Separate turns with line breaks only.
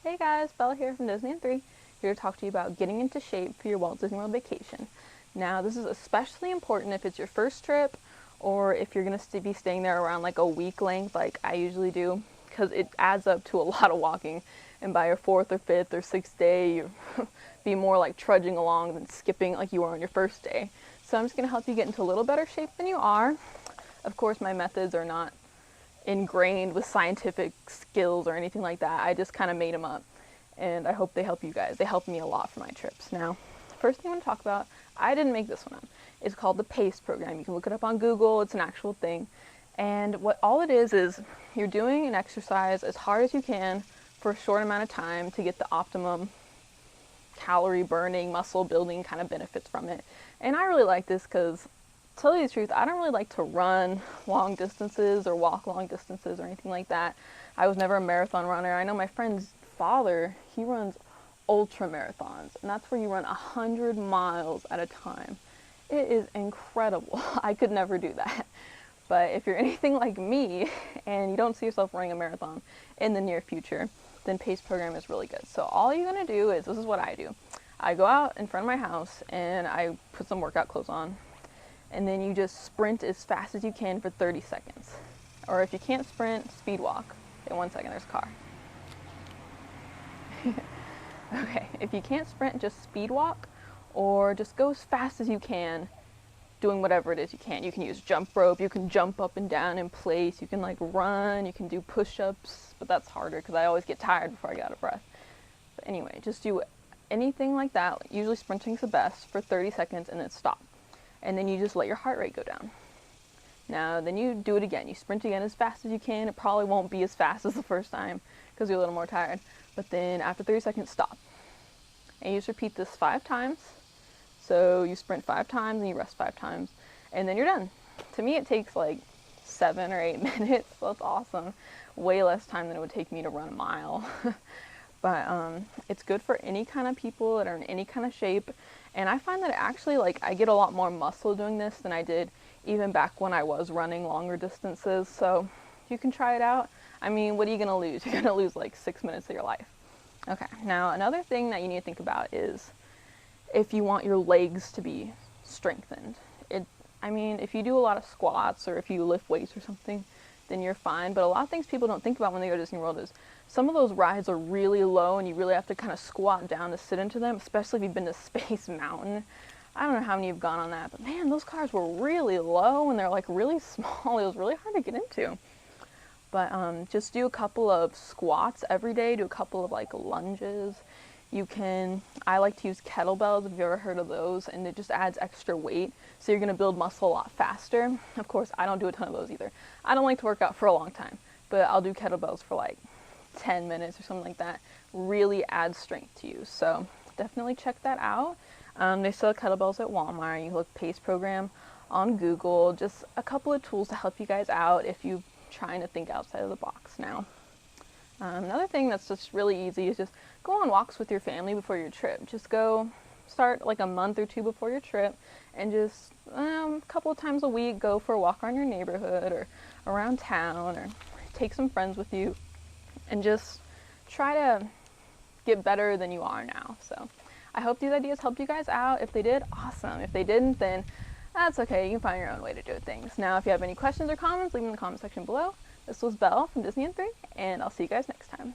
Hey guys, Bella here from Disney in 3, here to talk to you about getting into shape for your Walt Disney World vacation. Now, this is especially important if it's your first trip or if you're going to be staying there around like a week length like I usually do, because it adds up to a lot of walking, and by your 4th or 5th or 6th day, you be more like trudging along than skipping like you were on your first day. So I'm just going to help you get into a little better shape than you are. Of course, my methods are not ingrained with scientific skills or anything like that. I just kind of made them up, and I hope they help you guys. They help me a lot for my trips. Now, first thing I want to talk about, I didn't make this one up. It's called the PACE program. You can look it up on Google. It's an actual thing. And what all it is you're doing an exercise as hard as you can for a short amount of time to get the optimum calorie burning, muscle building kind of benefits from it. And I really like this because, to tell you the truth, I don't really like to run long distances or walk long distances or anything like that. I was never a marathon runner. I know my friend's father, he runs ultra marathons, and that's where you run 100 miles at a time. It is incredible. I could never do that. But if you're anything like me and you don't see yourself running a marathon in the near future, then PACE program is really good. So all you're going to do is, this is what I do. I go out in front of my house and I put some workout clothes on, and then you just sprint as fast as you can for 30 seconds. Or if you can't sprint, speed walk. Okay, 1 second, there's a car. Okay, if you can't sprint, just speed walk, or just go as fast as you can doing whatever it is you can. You can use jump rope, you can jump up and down in place, you can like run, you can do push-ups, but that's harder because I always get tired before I get out of breath. But anyway, just do anything like that. Usually sprinting's the best for 30 seconds and then stop. And then you just let your heart rate go down. Now, then you do it again. You sprint again as fast as you can. It probably won't be as fast as the first time because you're a little more tired. But then after 30 seconds, stop. And you just repeat this 5 times. So you sprint 5 times and you rest 5 times. And then you're done. To me, it takes like 7 or 8 minutes. So that's awesome. Way less time than it would take me to run a mile. But it's good for any kind of people that are in any kind of shape. And I find that actually, like, I get a lot more muscle doing this than I did even back when I was running longer distances. So you can try it out. I mean, what are you going to lose? You're going to lose like 6 minutes of your life. Okay, now another thing that you need to think about is if you want your legs to be strengthened. I mean, if you do a lot of squats or if you lift weights or something, then you're fine. But a lot of things people don't think about when they go to Disney World is some of those rides are really low and you really have to kind of squat down to sit into them, especially if you've been to Space Mountain. I don't know how many you've gone on that, but man, those cars were really low and they're like really small. It was really hard to get into. But just do a couple of squats every day, do a couple of like lunges. I like to use kettlebells, if you've ever heard of those, and it just adds extra weight, so you're going to build muscle a lot faster. Of course, I don't do a ton of those either. I don't like to work out for a long time, but I'll do kettlebells for like 10 minutes or something like that. Really adds strength to you, so definitely check that out. They sell kettlebells at Walmart. You can look PACE program on Google. Just a couple of tools to help you guys out if you're trying to think outside of the box now. Another thing that's just really easy is just go on walks with your family before your trip. Just go start like a month or 2 before your trip and just a couple of times a week go for a walk around your neighborhood or around town, or take some friends with you and just try to get better than you are now. So I hope these ideas helped you guys out. If they did, awesome. If they didn't, then that's okay. You can find your own way to do things. Now, if you have any questions or comments, leave them in the comment section below. This was Belle from Disney in 3, and I'll see you guys next time.